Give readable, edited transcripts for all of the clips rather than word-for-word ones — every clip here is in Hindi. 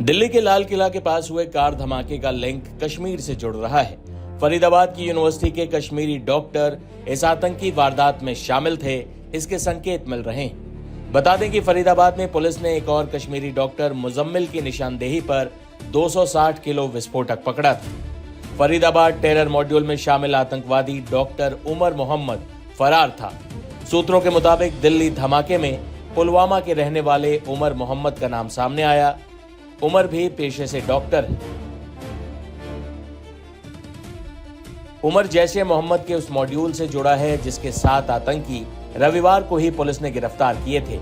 दिल्ली के लाल किला के पास हुए कार धमाके का लिंक कश्मीर से जुड़ रहा है। फरीदाबाद की यूनिवर्सिटी के कश्मीरी डॉक्टर इस आतंकी वारदात में शामिल थे, इसके संकेत मिल रहे हैं। बता दें कि फरीदाबाद में पुलिस ने एक और कश्मीरी डॉक्टर मुजम्मिल की निशानदेही पर 260 किलो विस्फोटक पकड़ा था। फरीदाबाद टेरर मॉड्यूल में शामिल आतंकवादी डॉक्टर उमर मोहम्मद फरार था। सूत्रों के मुताबिक दिल्ली धमाके में पुलवामा के रहने वाले उमर मोहम्मद का नाम सामने आया। उमर भी पेशे से डॉक्टर है। उमर जैश-ए मोहम्मद के उस मॉड्यूल से जुड़ा है जिसके 7 आतंकी रविवार को ही पुलिस ने गिरफ्तार किए थे।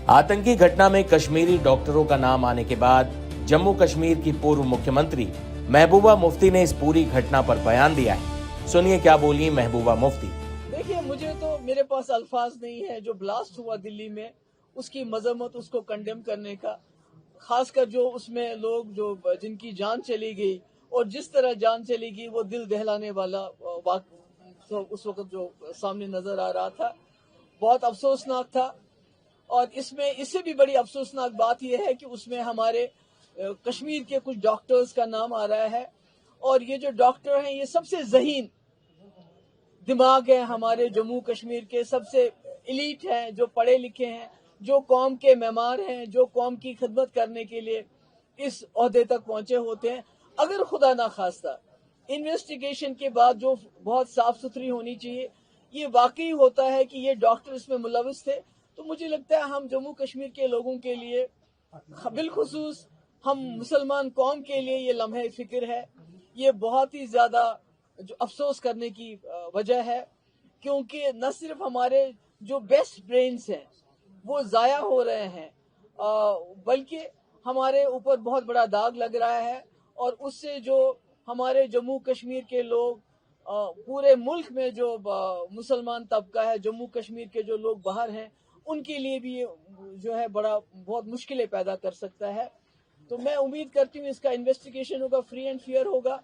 आतंकी घटना में कश्मीरी डॉक्टरों का नाम आने के बाद जम्मू कश्मीर की पूर्व मुख्यमंत्री महबूबा मुफ्ती ने इस पूरी घटना पर बयान दिया है। सुनिए क्या बोली महबूबा मुफ्ती। देखिए, मुझे तो मेरे पास अल्फाज नहीं है। जो ब्लास्ट हुआ दिल्ली में, उसकी मजम्मत, उसको कंडेम करने का, खासकर जो उसमें लोग जो जिनकी जान चली गई और जिस तरह जान चली गई, वो दिल दहलाने वाला उस वक्त जो सामने नजर आ रहा था, बहुत अफसोसनाक था। और इसमें इससे भी बड़ी अफसोसनाक बात यह है कि उसमें हमारे कश्मीर के कुछ डॉक्टर्स का नाम आ रहा है। और ये जो डॉक्टर हैं, ये सबसे ज़हीन दिमाग है हमारे जम्मू कश्मीर के, सबसे एलीट हैं, जो पढ़े लिखे हैं, जो कौम के मेमार हैं, जो कौम की खिदमत करने के लिए इस ओहदे तक पहुंचे होते हैं। अगर खुदा ना खास्ता इन्वेस्टिगेशन के बाद जो बहुत साफ सुथरी होनी चाहिए, ये वाकई होता है कि ये डॉक्टर इसमें मुलविस थे, तो मुझे लगता है हम जम्मू कश्मीर के लोगों के लिए, बिलखुसूस हम मुसलमान कौम के लिए, ये लम्हे फिक्र है। ये बहुत ही ज्यादा जो अफसोस करने की वजह है, क्योंकि न सिर्फ हमारे जो बेस्ट ब्रेन्स हैं वो ज़ाया हो रहे हैं, बल्कि हमारे ऊपर बहुत बड़ा दाग लग रहा है। और उससे जो हमारे जम्मू कश्मीर के लोग, पूरे मुल्क में जो मुसलमान तबका है, जम्मू कश्मीर के जो लोग बाहर हैं, उनके लिए भी ये जो है बहुत मुश्किलें पैदा कर सकता है। तो मैं उम्मीद करती हूँ इसका इन्वेस्टिगेशन होगा, फ्री एंड फेयर होगा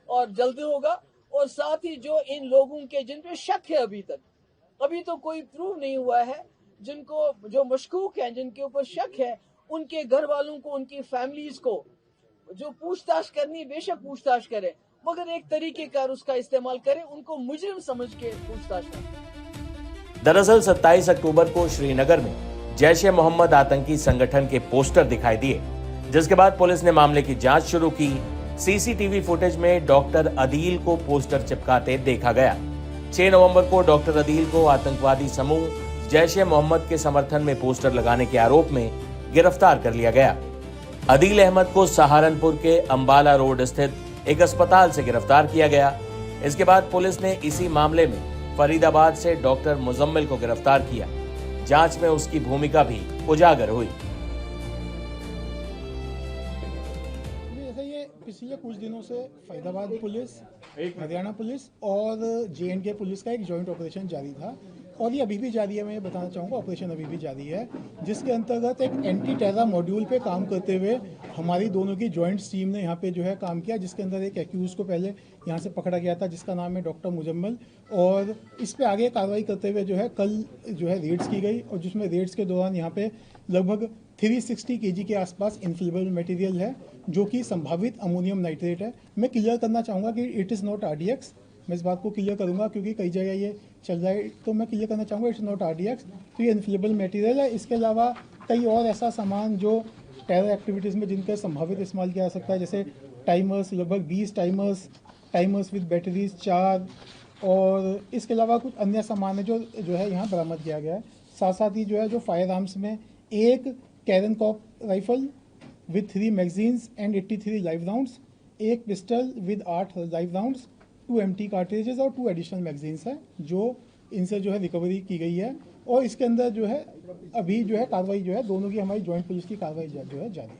और जल्द होगा। और साथ ही जो इन लोगों के जिन पे शक है, अभी तो कोई प्रूव नहीं हुआ है, जिनको जो मशकूक हैं, जिनके ऊपर शक है, उनके घर वालों को, उनकी फैमिलीज को जो पूछताछ करनी, बेशक पूछताछ करें, मगर एक तरीकेकार उसका इस्तेमाल करें, उनको मुजरिम समझ के पूछताछ करें। दरअसल 27 अक्टूबर को श्रीनगर में जैश-ए-मोहम्मद आतंकी संगठन के पोस्टर दिखाई दिए, जिसके बाद पुलिस ने मामले की जांच शुरू की। सीसीटीवी फुटेज में डॉक्टर अदील को पोस्टर चिपकाते देखा गया। 6 नवंबर को डॉक्टर अदील को आतंकवादी समूह जैश-ए-मोहम्मद के समर्थन में पोस्टर लगाने के आरोप में गिरफ्तार कर लिया गया। अदील अहमद को सहारनपुर के अंबाला रोड स्थित एक अस्पताल से गिरफ्तार किया गया। इसके बाद पुलिस ने इसी मामले में फरीदाबाद से डॉक्टर मुजम्मिल को गिरफ्तार किया। जांच में उसकी भूमिका भी उजागर हुई। पिछले कुछ दिनों से फरीदाबाद पुलिस, हरियाणा पुलिस और J&K पुलिस का एक जॉइंट ऑपरेशन जारी था और ये अभी भी जारी है। मैं बताना चाहूँगा, ऑपरेशन अभी भी जारी है, जिसके अंतर्गत एक एंटी टेरर मॉड्यूल पे काम करते हुए हमारी दोनों की जॉइंट टीम ने यहाँ पे जो है काम किया, जिसके अंदर एक एक्यूज को पहले यहाँ से पकड़ा गया था, जिसका नाम है डॉक्टर मुजम्मिल। और इस पे आगे कार्रवाई करते हुए जो है कल जो है रेड्स की गई, और जिसमें रेड्स के दौरान यहाँ पे लगभग 360 kg के आसपास इनफ्लेमेबल मटेरियल है, जो कि संभावित अमोनियम नाइट्रेट है। मैं क्लियर करना चाहूँगा कि इट इज़ नॉट RDX। मैं इस बात को क्लियर करूँगा क्योंकि कई जगह ये चल रहा है, तो मैं क्लियर करना चाहूँगा इट्स नॉट RDX। तो ये इनफ्लेमेबल मटेरियल है। इसके अलावा कई और ऐसा सामान जो टेरर एक्टिविटीज़ में जिनका संभावित इस्तेमाल किया जा सकता है, जैसे टाइमर्स, लगभग 20 टाइमर्स विद बैटरीज 4, और इसके अलावा कुछ अन्य सामान है जो है यहाँ बरामद किया गया है। साथ साथ ही जो है जो फायर आर्म्स में एक कैरन कॉप rifle with 3 magazines and 83 live rounds, एक pistol with 8 live rounds, 2 empty cartridges और 2 एडिशनल मैगजीन्स हैं, जो इनसे जो है रिकवरी की गई है। और इसके अंदर जो है अभी जो है कार्रवाई जो है दोनों की, हमारी जॉइंट पुलिस की कार्रवाई जो है जारी है।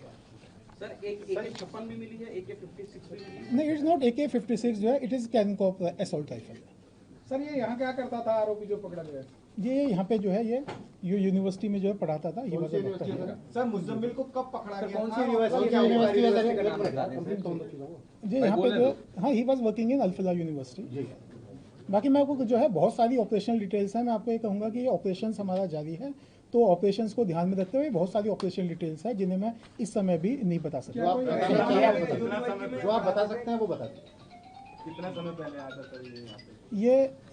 सर, एक AK-56 भी मिली है, AK-56 भी मिली है? नहीं, इट्स नॉट AK-56 जो है, it is karen cop assault rifle. Sir, ये यहाँ क्या करता था आरोपी जो पकड़ा गया? ये यहाँ पे जो है ये यूनिवर्सिटी में जो है पढ़ाता था। ये सर, मुजम्मिल को कब पकड़ा गया? कौन सी यूनिवर्सिटी जी यहाँ पे जो, हाँ, he was working in Al-Falah university. बाकी मैं आपको जो है बहुत सारी ऑपरेशनल डिटेल्स हैं, मैं आपको ये कहूँगा कि ये ऑपरेशन हमारा जारी है, तो ऑपरेशंस को ध्यान में रखते हुए बहुत सारी ऑपरेशनल डिटेल्स हैं जिन्हें मैं इस समय भी नहीं बता सकता। जो आप बता सकते हैं वो बता दें। कितना समय पहले आया था सर ये यहाँ पे?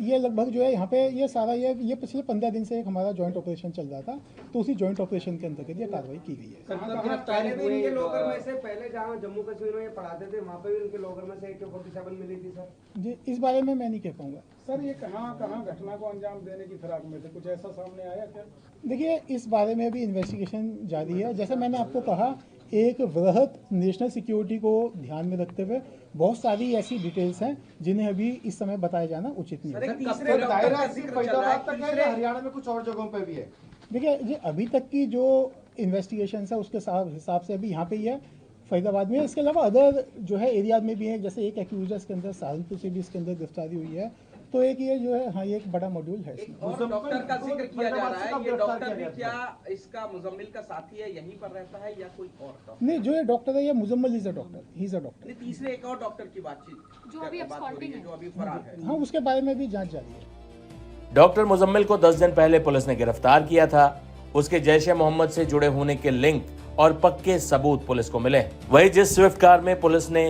ये लगभग जो है यहाँ पे ये सारा ये पिछले 15 दिन से एक हमारा जॉइंट ऑपरेशन चल रहा था, तो उसी जॉइंट ऑपरेशन के अंतर्गत ये कार्रवाई की गई है। पहले भी इनके लॉकर में से, पहले जहाँ जम्मू कश्मीर में ये पढ़ाते थे वहाँ पे भी इनके लॉकर में से AK-47 मिली थी सर। जी, इस बारे में मैं नहीं कह पाऊंगा। सर ये कहाँ घटना को अंजाम देने की फिराक में थे, कुछ ऐसा सामने आया क्या? देखिए, इस बारे में भी इन्वेस्टिगेशन जारी है। जैसे मैंने आपको कहा, एक वृहद नेशनल सिक्योरिटी को ध्यान में रखते हुए बहुत सारी ऐसी डिटेल्स हैं जिन्हें अभी इस समय बताया जाना उचित नहीं है। दायरा सिर्फ फरीदाबाद तक है या हरियाणा में कुछ और जगहों पे भी है? देखिए, ये अभी तक की जो इन्वेस्टिगेशन है उसके हिसाब से अभी यहाँ पे ही है, फरीदाबाद में। इसके अलावा अदर जो है एरियाज में भी है, जैसे एक एक्यूजर इसके अंदर सहारनपुर से भी इसके अंदर गिरफ्तारी हुई है, तो एक ये जो है, हाँ, ये एक बड़ा मॉड्यूल है इसमें। और डॉक्टर का जिक्र किया जा रहा है, ये डॉक्टर भी क्या इसका मुजम्मिल का साथी है, यहीं पर रहता है या कोई और डॉक्टर? नहीं, जो ये डॉक्टर है ये Muzammil is a doctor, he is a doctor. तीसरे एक और डॉक्टर की बातचीत जो अभी फरार है। हाँ, उसके बारे में भी जांच जारी है। डॉक्टर मुजम्मिल को 10 दिन पहले पुलिस ने गिरफ्तार किया था। उसके जैश-ए मोहम्मद से जुड़े होने के लिंक और पक्के सबूत पुलिस को मिले। वही जिस स्विफ्ट कार में पुलिस ने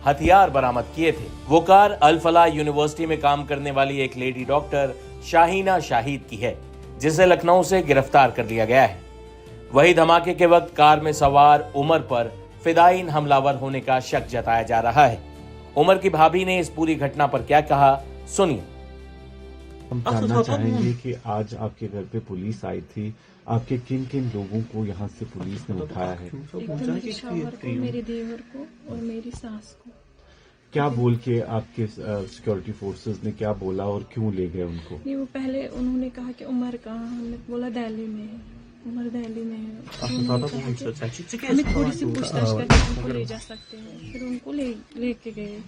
हथियार बरामद किए थे, वो कार अल फलाह यूनिवर्सिटी में काम करने वाली एक लेडी डॉक्टर शाहीना शाहिद की है, जिसे लखनऊ से गिरफ्तार कर लिया गया है। वही धमाके के वक्त कार में सवार उमर पर फिदायीन हमलावर होने का शक जताया जा रहा है। उमर की भाभी ने इस पूरी घटना पर क्या कहा, सुनिए। हम जानना चाहेंगे कि आज आपके घर पे पुलिस आई थी, आपके किन किन लोगों को यहाँ से पुलिस ने उठाया है? एक तो मेरे शौहर को, मेरे देवर को और मेरी सास को। क्या बोल के आपके सिक्योरिटी फोर्सेस ने क्या बोला और क्यों ले गए उनको? नहीं, वो पहले उन्होंने कहा कि उमर कहाँ, हमने बोला दिल्ली में है, उमर दिल्ली में है। हमें थोड़ी सी पूछताछ करके उनको ले जा सकते हैं, फिर उनको लेके गए।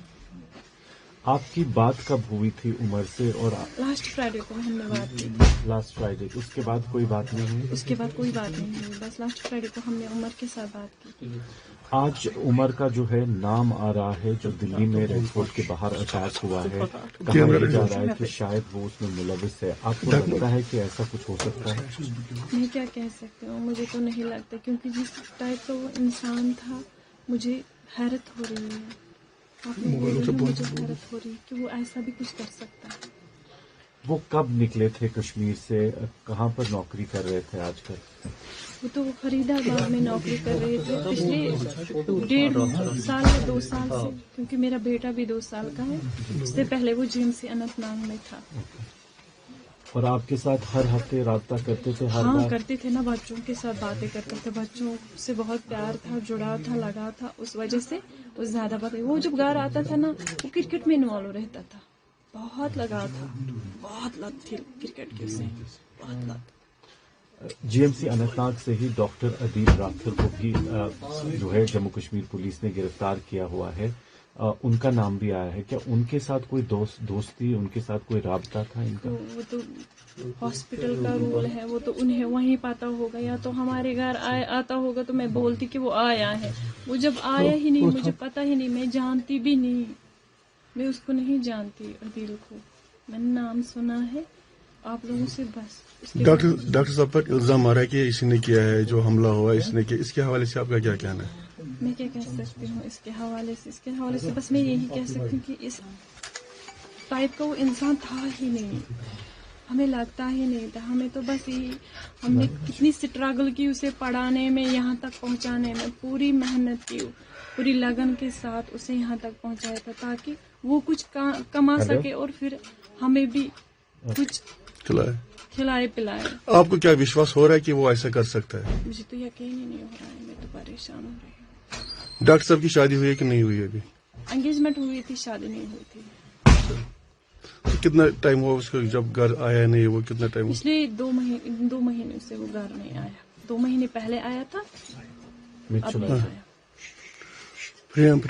आपकी बात कब हुई थी उमर से? और लास्ट फ्राइडे को हमने बात की थी। लास्ट फ्राइडे, उसके बाद कोई बात नहीं हुई? उसके बाद कोई बात नहीं हुई, बस लास्ट फ्राइडे को हमने उमर के साथ बात की। आज उमर का जो है नाम आ रहा है, जो दिल्ली में रेड फोर्ट के बाहर अटैक हुआ है, कहा जा रहा है कि शायद वो उसमें मुलविस है। आपको लगता है कि ऐसा कुछ हो सकता है? मैं क्या कह सकती हूँ, मुझे तो नहीं लगता, क्योंकि जिस टाइप का वो इंसान था, मुझे हैरत हो रही है। मुझे हैरत हो रही है कि वो ऐसा भी कुछ कर सकता है। वो कब निकले थे कश्मीर से? कहाँ पर नौकरी कर रहे थे आजकल? वो तो फरीदाबाद में नौकरी कर रहे थे पिछले 1.5 साल या 2 साल से, क्योंकि मेरा बेटा भी 2 साल का है। उससे पहले वो GMC अनंतनाग में था। और आपके साथ हर हफ्ते राब्ता करते थे? हर हाँ, बार करते थे ना, बच्चों के साथ बातें करते थे, बच्चों से बहुत प्यार था, जुड़ाव था, लगा था, उस वजह से वो ज्यादा बातें। वो जब घर आता था ना, वो क्रिकेट में इन्वॉल्व रहता था, बहुत लगाव था, बहुत लत थी क्रिकेट की उसे, बहुत लत। GMC अनंतनाग से ही डॉक्टर अदील राठौर को भी जो है जम्मू कश्मीर पुलिस ने गिरफ्तार किया हुआ है। उनका नाम भी आया है। क्या उनके साथ कोई दोस्ती, उनके साथ कोई राब्ता था इनका? वो तो हॉस्पिटल का रूल है, वो तो उन्हें वहीं पता होगा, या तो हमारे घर आता होगा तो मैं बोलती कि वो आया है। वो जब आया ही नहीं, मुझे पता ही नहीं, मैं जानती भी नहीं, मैं उसको नहीं जानती अदील को। मैंने नाम सुना है आप लोगों से बस। डॉक्टर साहब पर इल्जाम आ रहा है कि इसी ने किया है, जो हमला हुआ इसने किया। इसके हवाले से आपका क्या कहना है? मैं क्या कह सकती हूँ इसके हवाले से बस मैं यही कह सकती हूँ कि इस टाइप का वो इंसान था ही नहीं, हमें लगता ही नहीं था। हमें तो बस यही, हमने कितनी स्ट्रगल की उसे पढ़ाने में, यहाँ तक पहुँचाने में, पूरी मेहनत की, पूरी लगन के साथ उसे यहाँ तक पहुँचाया था, ताकि वो कुछ कमा सके और फिर हमें भी कुछ खिलाए पिलाए। आपको क्या विश्वास हो रहा है कि वो ऐसा कर सकता है? मुझे तो यकीन ही नहीं हो रहा है, मैं तो परेशान हो रही हूँ। डॉक्टर साहब की शादी हुई है कि नहीं हुई है अभी? एंगेजमेंट हुई थी, शादी नहीं हुई थी। तो कितना टाइम हुआ उसको जब घर आया नहीं? वो कितना टाइम? पिछले 2 महीने से वो घर नहीं आया। 2 महीने पहले आया था, अब नहीं आया। प्रियम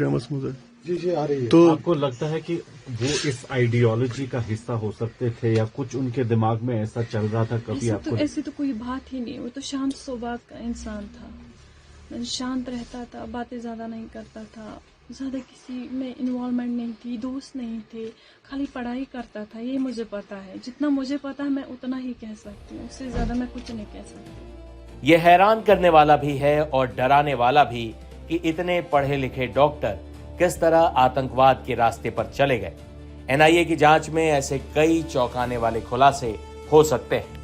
जी आ रही है। तो आपको लगता है कि वो इस आइडियोलॉजी का हिस्सा हो सकते थे, या कुछ उनके दिमाग में ऐसा चल रहा था कभी आपको? ऐसी तो कोई बात ही नहीं। वो तो शांत स्वभाव का इंसान था, शांत रहता था, बातें ज्यादा नहीं करता था, ज़्यादा किसी में इन्वॉल्वमेंट नहीं थी, दोस्त नहीं थे, खाली पढ़ाई करता था, ये मुझे पता है। जितना मुझे पता है मैं उतना ही कह सकती हूँ, उससे ज़्यादा मैं कुछ नहीं कह सकती। ये हैरान करने वाला भी है और डराने वाला भी कि इतने पढ़े लिखे डॉक्टर किस तरह आतंकवाद के रास्ते पर चले गए। एनआईए की जांच में ऐसे कई चौंकाने वाले खुलासे हो सकते हैं।